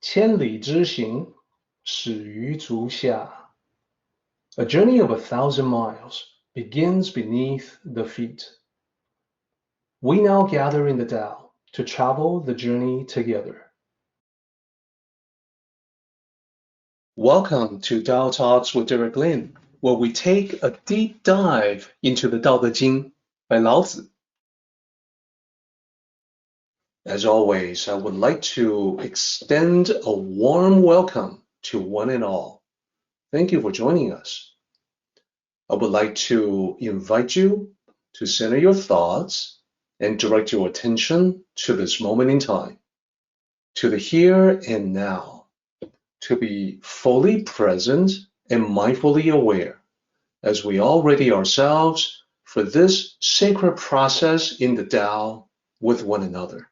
千里之行，始于足下. A journey of 1,000 miles begins beneath the feet. We now gather in the Tao to travel the journey together. Welcome to Tao Talks with Derek Lin, where we take a deep dive into the Tao Te Ching by Lao Tzu. As always, I would like to extend a warm welcome to one and all. Thank you for joining us. I would like to invite you to center your thoughts and direct your attention to this moment in time, to the here and now, to be fully present and mindfully aware as we all ready ourselves for this sacred process in the Tao with one another.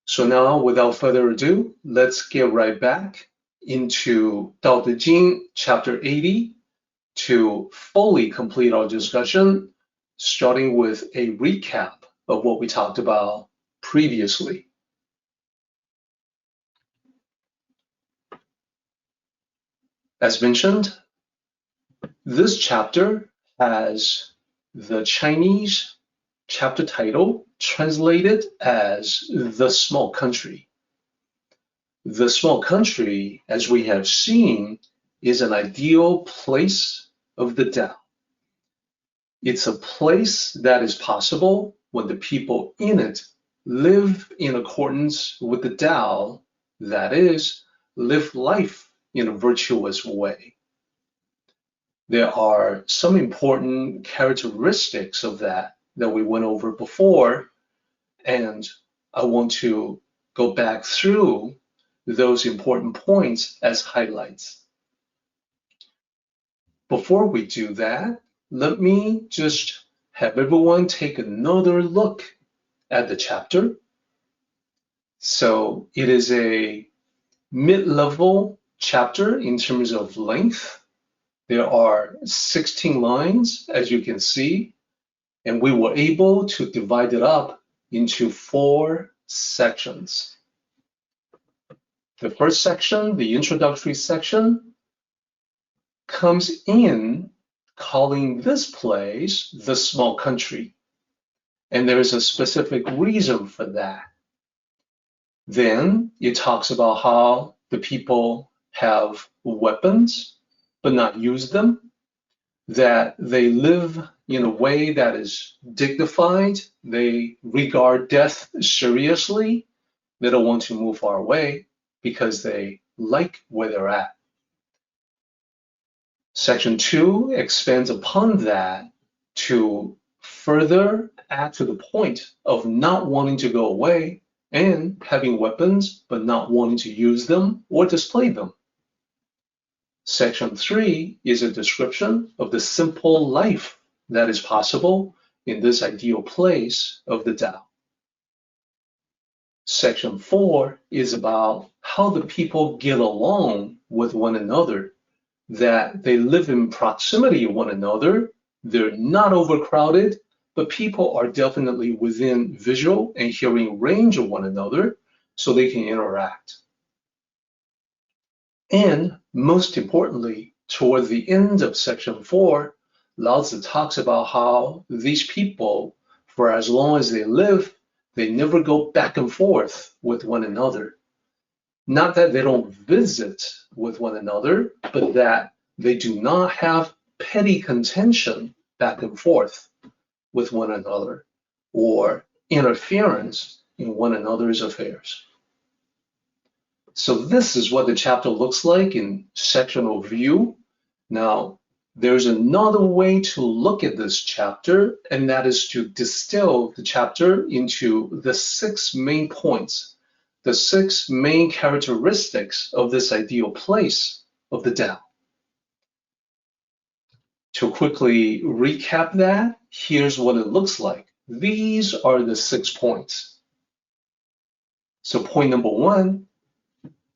So now, without further ado, let's get right back into Tao Te Ching, chapter 80, to fully complete our discussion, starting with a recap of what we talked about previously. As mentioned, this chapter has the Chinese chapter title translated as The Small Country. The small country, as we have seen, is an ideal place of the Tao. It's a place that is possible when the people in it live in accordance with the Tao, that is, live life in a virtuous way. There are some important characteristics of that we went over before, and I want to go back through those important points as highlights. Before we do that, let me just have everyone take another look at the chapter. So it is a mid-level chapter in terms of length. There are 16 lines, as you can see, and we were able to divide it up into 4 sections. The first section, the introductory section, comes in calling this place the small country. And there is a specific reason for that. Then it talks about how the people have weapons but not use them, that they live in a way that is dignified, they regard death seriously, they don't want to move far away because they like where they're at. Section 2 expands upon that to further add to the point of not wanting to go away and having weapons but not wanting to use them or display them. Section 3 is a description of the simple life that is possible in this ideal place of the Tao. Section 4 is about how the people get along with one another, that they live in proximity of one another, they're not overcrowded, but people are definitely within visual and hearing range of one another so they can interact. And most importantly, toward the end of section 4, Lao Tzu talks about how these people, for as long as they live, they never go back and forth with one another. Not that they don't visit with one another, but that they do not have petty contention back and forth with one another or interference in one another's affairs. So this is what the chapter looks like in sectional view. Now, there's another way to look at this chapter, and that is to distill the chapter into the 6 main points, the 6 main characteristics of this ideal place of the Tao. To quickly recap that, here's what it looks like. These are the 6 points. So point number 1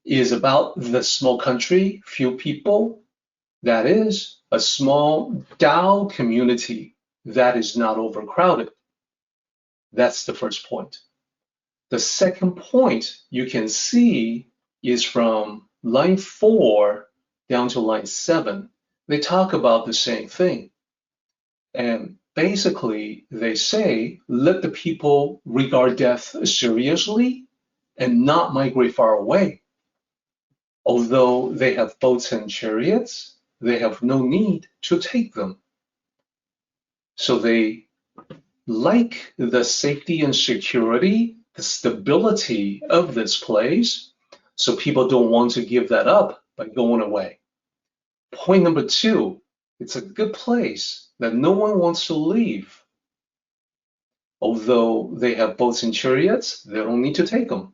is about the small country, few people, that is a small Tao community that is not overcrowded. That's the first point. The second point you can see is from line 4 down to line 7. They talk about the same thing. And basically, they say, let the people regard death seriously and not migrate far away. Although they have boats and chariots, they have no need to take them. So they like the safety and security, the stability of this place, so people don't want to give that up by going away. Point number 2, it's a good place that no one wants to leave. Although they have boats and chariots, they don't need to take them.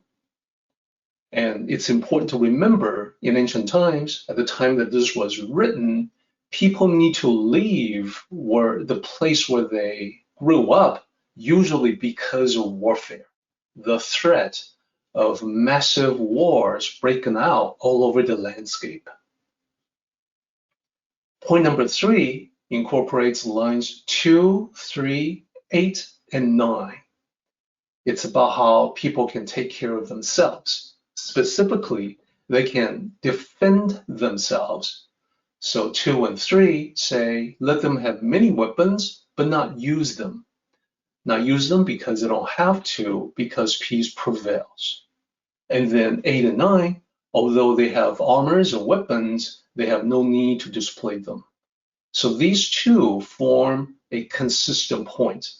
And it's important to remember in ancient times, at the time that this was written, people need to leave the place where they grew up, usually because of warfare, the threat of massive wars breaking out all over the landscape. Point number 3 incorporates lines 2, 3, 8, and 9. It's about how people can take care of themselves. Specifically, they can defend themselves. So 2 and 3 say, let them have many weapons, but not use them. Not use them because they don't have to, because peace prevails. And then 8 and 9, although they have armors and weapons, they have no need to display them. So these two form a consistent point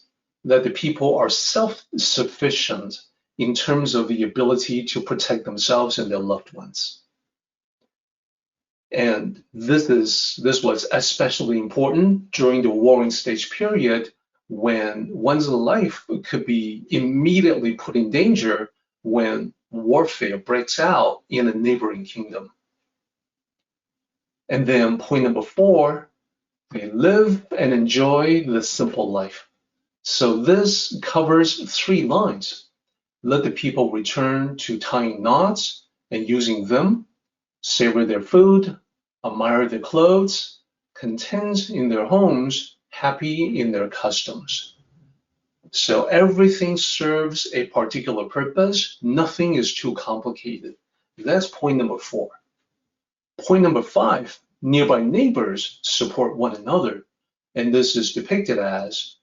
that the people are self-sufficient in terms of the ability to protect themselves and their loved ones. And this was especially important during the warring stage period when one's life could be immediately put in danger when warfare breaks out in a neighboring kingdom. And then point number 4, they live and enjoy the simple life. So this covers 3 lines. Let the people return to tying knots and using them, savor their food, admire their clothes, content in their homes, happy in their customs. So everything serves a particular purpose. Nothing is too complicated. That's point number 4. Point number 5, nearby neighbors support one another. And this is depicted as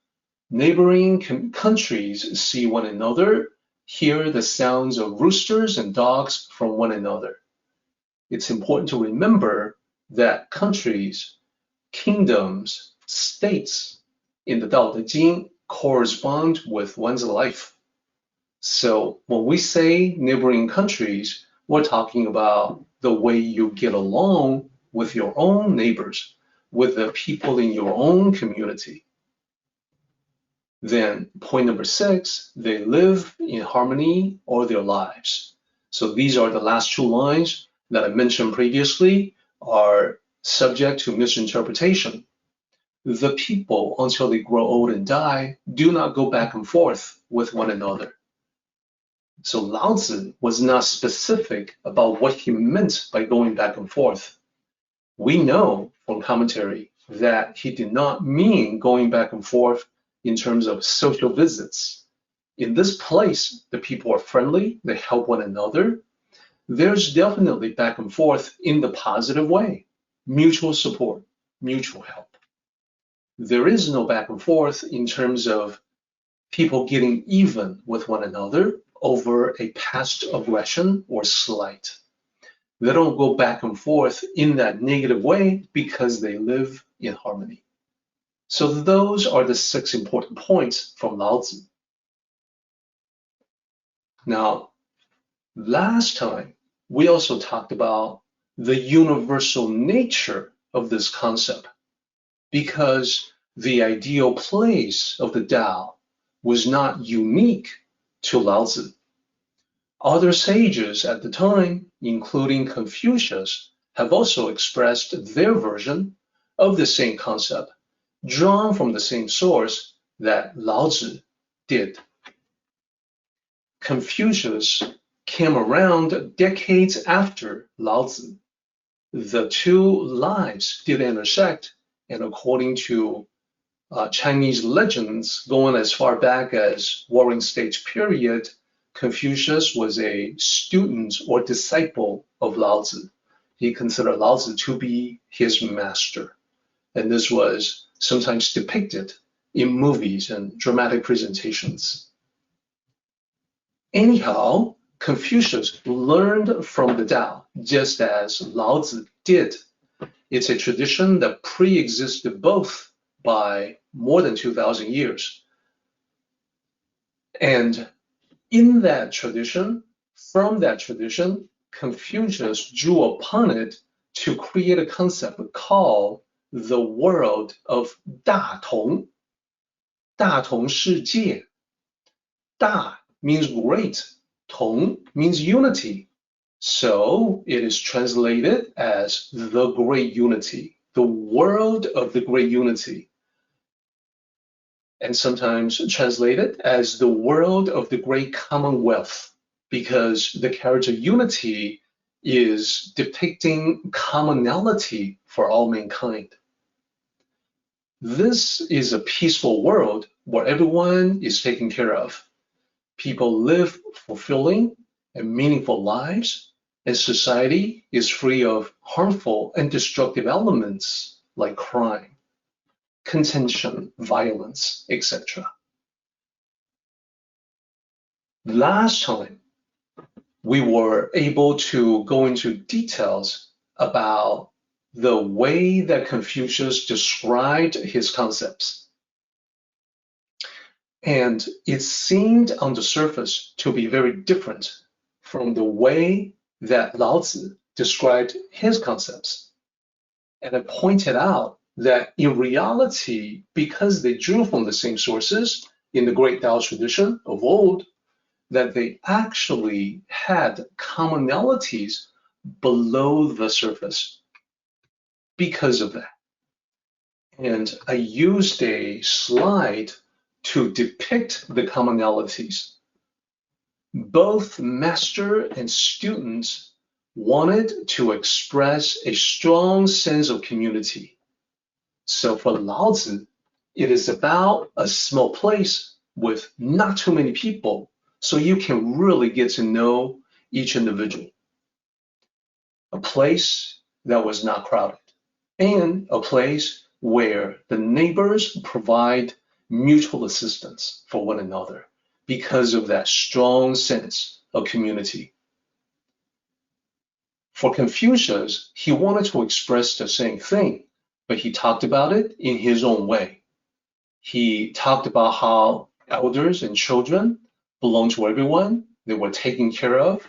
neighboring countries see one another, hear the sounds of roosters and dogs from one another. It's important to remember that countries, kingdoms, states in the Tao Te Ching correspond with one's life. So when we say neighboring countries, we're talking about the way you get along with your own neighbors, with the people in your own community. Then point number 6, they live in harmony all their lives. So these are the last 2 lines that I mentioned previously are subject to misinterpretation. The people, until they grow old and die, do not go back and forth with one another. So Lao Tzu was not specific about what he meant by going back and forth. We know from commentary that he did not mean going back and forth in terms of social visits. In this place, the people are friendly, they help one another. There's definitely back and forth in the positive way, mutual support, mutual help. There is no back and forth in terms of people getting even with one another over a past aggression or slight. They don't go back and forth in that negative way because they live in harmony. So those are the 6 important points from Lao Tzu. Now, last time, we also talked about the universal nature of this concept because the ideal place of the Tao was not unique to Lao Tzu. Other sages at the time, including Confucius, have also expressed their version of the same concept, drawn from the same source that Lao Tzu did. Confucius came around decades after Lao Tzu. The 2 lives did intersect, and according to Chinese legends going as far back as Warring States period, Confucius was a student or disciple of Lao Tzu. He considered Lao Tzu to be his master. And this was sometimes depicted in movies and dramatic presentations. Anyhow, Confucius learned from the Tao just as Lao Tzu did. It's a tradition that pre-existed both by more than 2,000 years. And in that tradition, from that tradition, Confucius drew upon it to create a concept called the world of 大同. 大同世界. 大 means great, 同 means unity. So it is translated as the great unity, the world of the great unity. And sometimes translated as the world of the great commonwealth, because the character unity is depicting commonality for all mankind. This is a peaceful world where everyone is taken care of. People live fulfilling and meaningful lives, and society is free of harmful and destructive elements like crime, contention, violence, etc. Last time, we were able to go into details about the way that Confucius described his concepts. And it seemed on the surface to be very different from the way that Lao Tzu described his concepts. And I pointed out that in reality, because they drew from the same sources in the great Tao tradition of old, that they actually had commonalities below the surface because of that. And I used a slide to depict the commonalities. Both master and students wanted to express a strong sense of community. So for Lao Tzu, it is about a small place with not too many people, so you can really get to know each individual. A place that was not crowded, and a place where the neighbors provide mutual assistance for one another because of that strong sense of community. For Confucius, he wanted to express the same thing, but he talked about it in his own way. He talked about how elders and children belong to everyone, they were taken care of,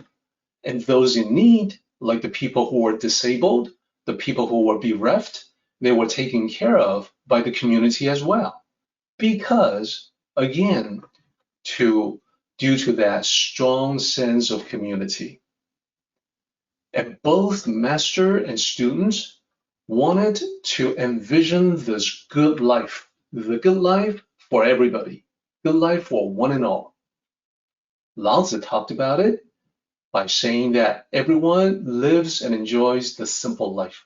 and those in need, like the people who were disabled, the people who were bereft, they were taken care of by the community as well. Because, again, due to that strong sense of community. And both master and students wanted to envision this good life, the good life for everybody, good life for one and all. Lao Tzu talked about it by saying that everyone lives and enjoys the simple life.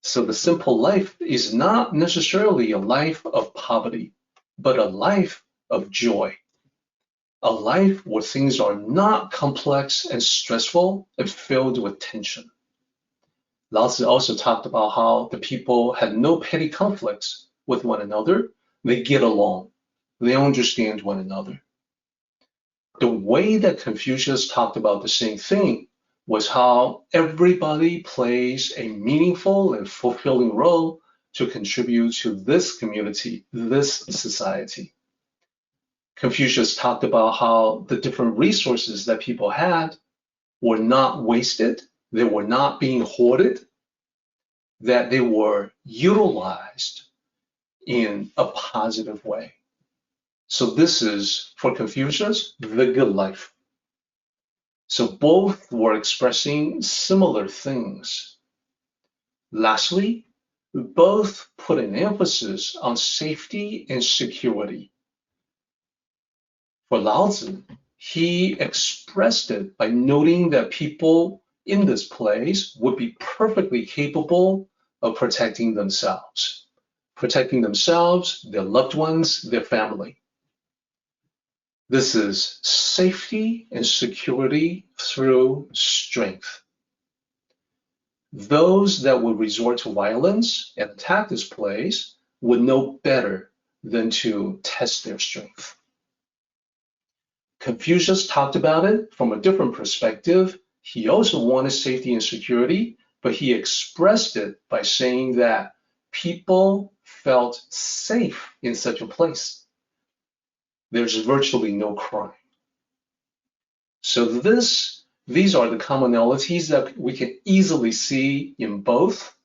So the simple life is not necessarily a life of poverty, but a life of joy. A life where things are not complex and stressful and filled with tension. Lao Tzu also talked about how the people had no petty conflicts with one another. They get along. They understand one another. The way that Confucius talked about the same thing was how everybody plays a meaningful and fulfilling role to contribute to this community, this society. Confucius talked about how the different resources that people had were not wasted, they were not being hoarded, that they were utilized in a positive way. So this is, for Confucius, the good life. So both were expressing similar things. Lastly, both put an emphasis on safety and security. For Lao Tzu, he expressed it by noting that people in this place would be perfectly capable of protecting themselves. protecting themselves, their loved ones, their family. This is safety and security through strength. Those that would resort to violence and attack this place would know better than to test their strength. Confucius talked about it from a different perspective. He also wanted safety and security, but he expressed it by saying that people felt safe in such a place. There's virtually no crime. So these are the commonalities that we can easily see in both.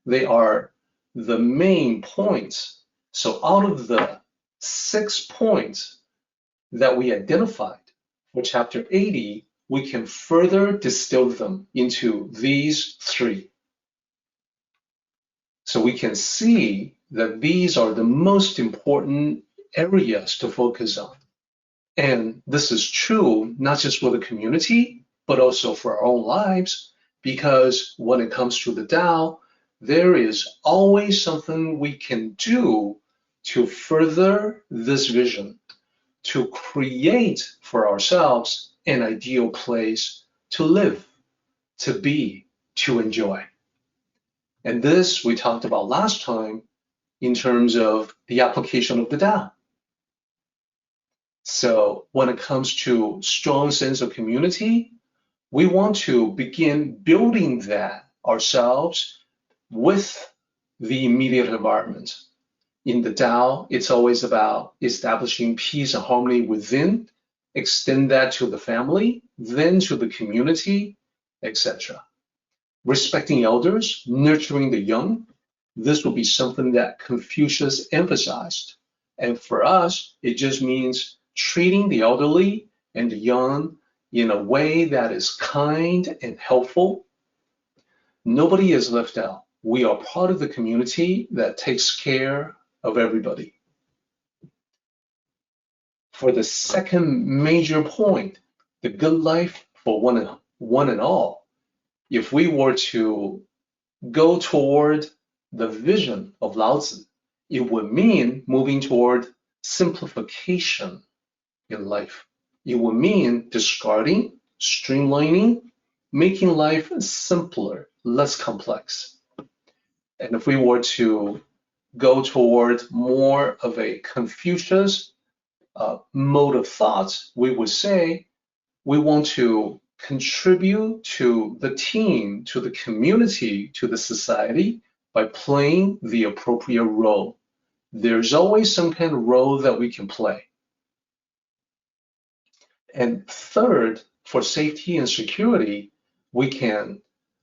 They are the main points. So out of the 6 points that we identified for chapter 80, we can further distill them into these 3. So we can see that these are the most important areas to focus on. And this is true not just for the community, but also for our own lives, because when it comes to the Tao, there is always something we can do to further this vision, to create for ourselves an ideal place to live, to be, to enjoy. And this we talked about last time in terms of the application of the Tao. So when it comes to strong sense of community, we want to begin building that ourselves with the immediate environment. In the Tao, it's always about establishing peace and harmony within, extend that to the family, then to the community, etc. Respecting elders, nurturing the young, this will be something that Confucius emphasized. And for us, it just means treating the elderly and the young in a way that is kind and helpful. Nobody is left out. We are part of the community that takes care of everybody. For the second major point, the good life for one and all, if we were to go toward the vision of Lao Tzu, it would mean moving toward simplification in life. It would mean discarding, streamlining, making life simpler, less complex. And if we were to go toward more of a Confucius mode of thought, we would say we want to contribute to the team, to the community, to the society by playing the appropriate role. There's always some kind of role that we can play. And third, for safety and security, we can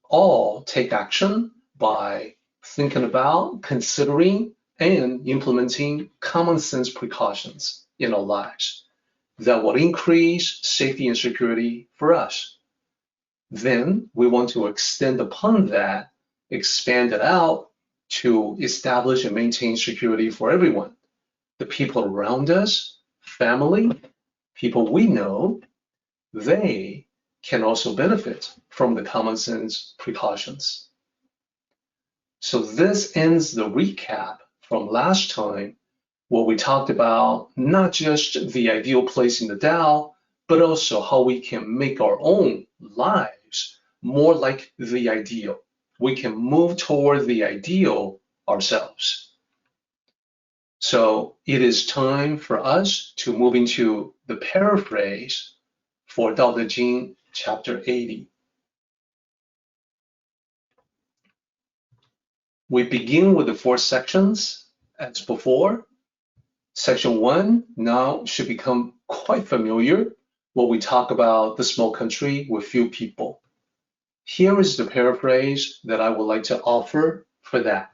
all take action by thinking about, considering, and implementing common sense precautions in our lives that will increase safety and security for us. Then we want to extend upon that, expand it out to establish and maintain security for everyone. The people around us, family, people we know, they can also benefit from the common sense precautions. So this ends the recap from last time, where we talked about not just the ideal place in the Tao, but also how we can make our own lives more like the ideal. We can move toward the ideal ourselves. So it is time for us to move into the paraphrase for Tao Te Ching, chapter 80. We begin with the 4 sections as before. Section 1 now should become quite familiar when we talk about the small country with few people. Here is the paraphrase that I would like to offer for that.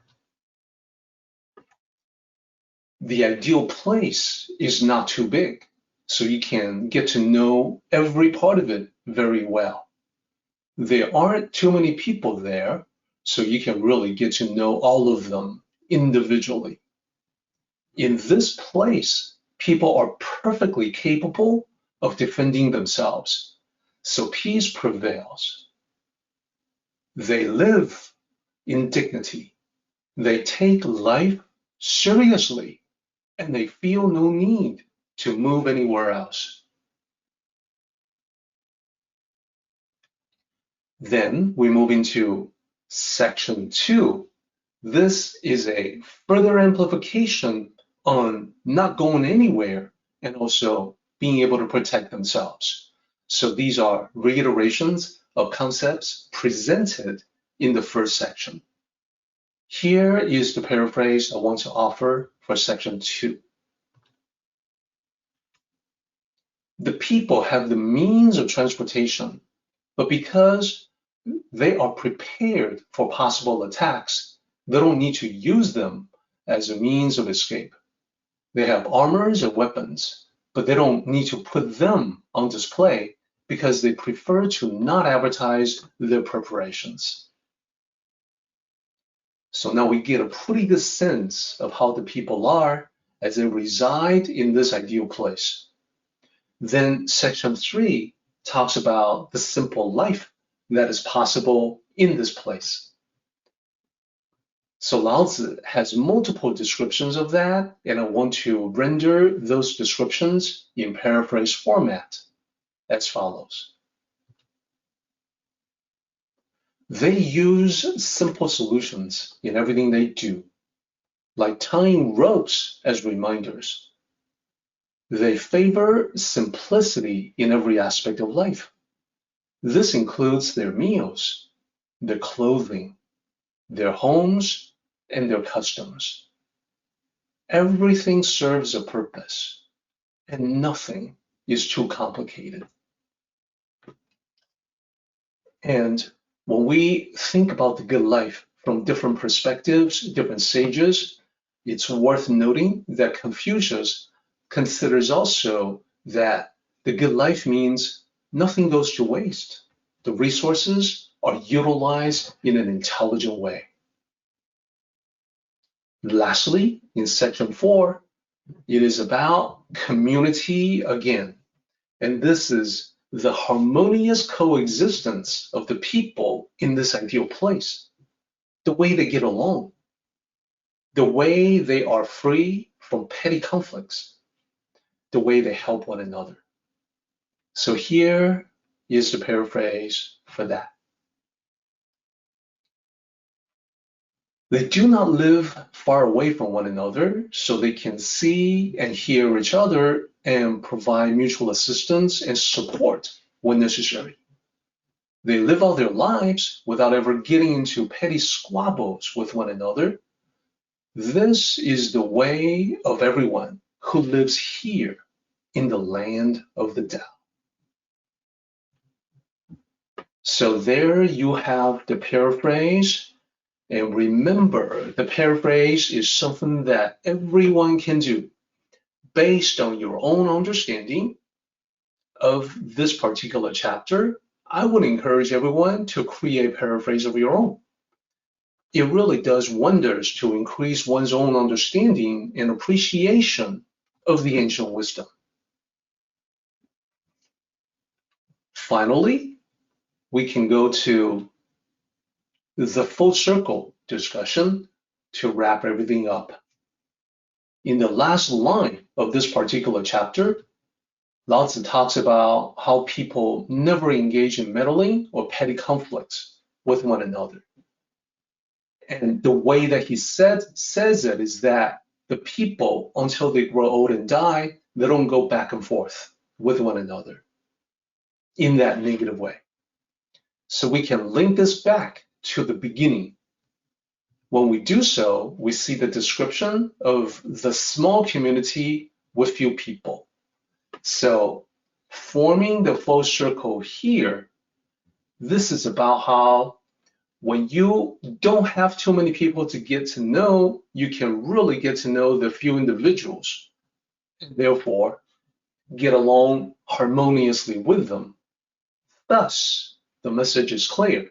The ideal place is not too big, so you can get to know every part of it very well. There aren't too many people there, so you can really get to know all of them individually. In this place, people are perfectly capable of defending themselves, so peace prevails. They live in dignity. They take life seriously, and they feel no need to move anywhere else. Then we move into section 2. This is a further amplification on not going anywhere and also being able to protect themselves. So these are reiterations of concepts presented in the first section. Here is the paraphrase I want to offer for section 2. The people have the means of transportation, but because they are prepared for possible attacks, they don't need to use them as a means of escape. They have armors and weapons, but they don't need to put them on display because they prefer to not advertise their preparations. So now we get a pretty good sense of how the people are as they reside in this ideal place. Then section 3 talks about the simple life that is possible in this place. So Lao Tzu has multiple descriptions of that, and I want to render those descriptions in paraphrase format as follows. They use simple solutions in everything they do, like tying ropes as reminders. They favor simplicity in every aspect of life. This includes their meals, their clothing, their homes, and their customs. Everything serves a purpose, and nothing is too complicated. And when we think about the good life from different perspectives, different sages, it's worth noting that Confucius considers also that the good life means nothing goes to waste. The resources are utilized in an intelligent way. Lastly, in section 4, it is about community again. And this is the harmonious coexistence of the people in this ideal place, the way they get along, the way they are free from petty conflicts, the way they help one another. So here is the paraphrase for that. They do not live far away from one another, so they can see and hear each other and provide mutual assistance and support when necessary. They live out their lives without ever getting into petty squabbles with one another. This is the way of everyone who lives here in the land of the Tao. So there you have the paraphrase. And remember, the paraphrase is something that everyone can do based on your own understanding of this particular chapter. I would encourage everyone to create a paraphrase of your own. It really does wonders to increase one's own understanding and appreciation of the ancient wisdom. Finally, we can go to the full circle discussion to wrap everything up. In the last line of this particular chapter, Lao Tzu talks about how people never engage in meddling or petty conflicts with one another. And the way that he says it is that the people, until they grow old and die, they don't go back and forth with one another in that negative way. So we can link this back to the beginning. When we do so, we see the description of the small community with few people. So forming the full circle here, this is about how when you don't have too many people to get to know, you can really get to know the few individuals, and therefore get along harmoniously with them. Thus, the message is clear.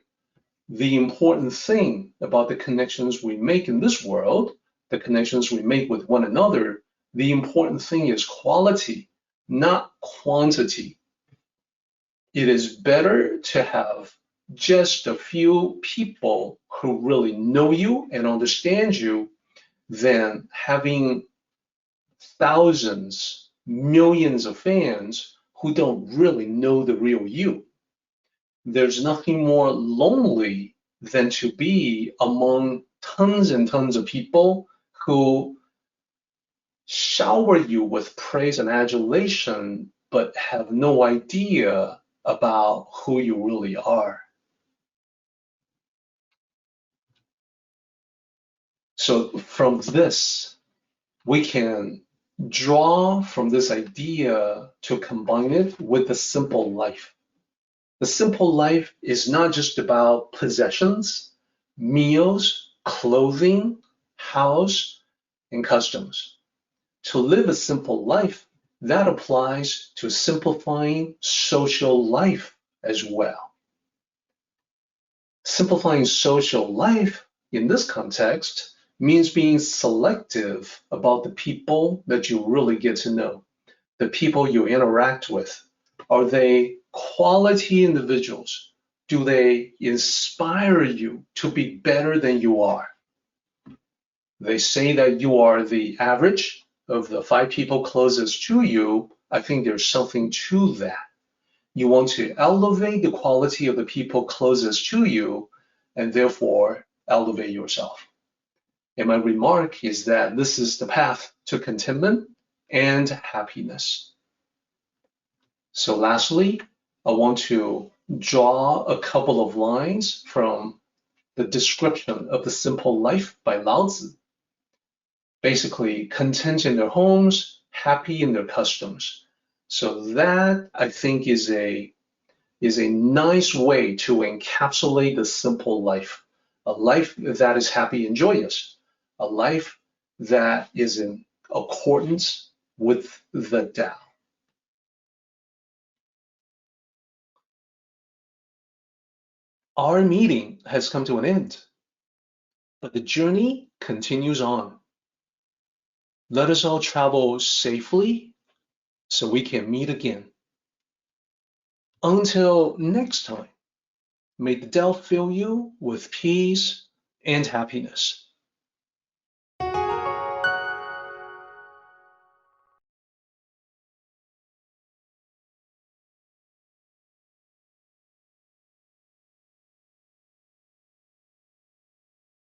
The important thing about the connections we make in this world, the connections we make with one another, the important thing is quality, not quantity. It is better to have just a few people who really know you and understand you than having thousands, millions of fans who don't really know the real you. There's nothing more lonely than to be among tons and tons of people who shower you with praise and adulation, but have no idea about who you really are. So from this, we can draw from this idea to combine it with the simple life. The simple life is not just about possessions, meals, clothing, house, and customs. To live a simple life, that applies to simplifying social life as well. Simplifying social life in this context means being selective about the people that you really get to know, the people you interact with. Are they quality individuals? Do they inspire you to be better than you are? They say that you are the average of the 5 people closest to you. I think there's something to that. You want to elevate the quality of the people closest to you and therefore elevate yourself. And my remark is that this is the path to contentment and happiness. So lastly, I want to draw a couple of lines from the description of the simple life by Lao Tzu. Basically, content in their homes, happy in their customs. So that, I think, is a nice way to encapsulate the simple life, a life that is happy and joyous, a life that is in accordance with the Tao. Our meeting has come to an end, but the journey continues on. Let us all travel safely so we can meet again. Until next time, may the Tao fill you with peace and happiness.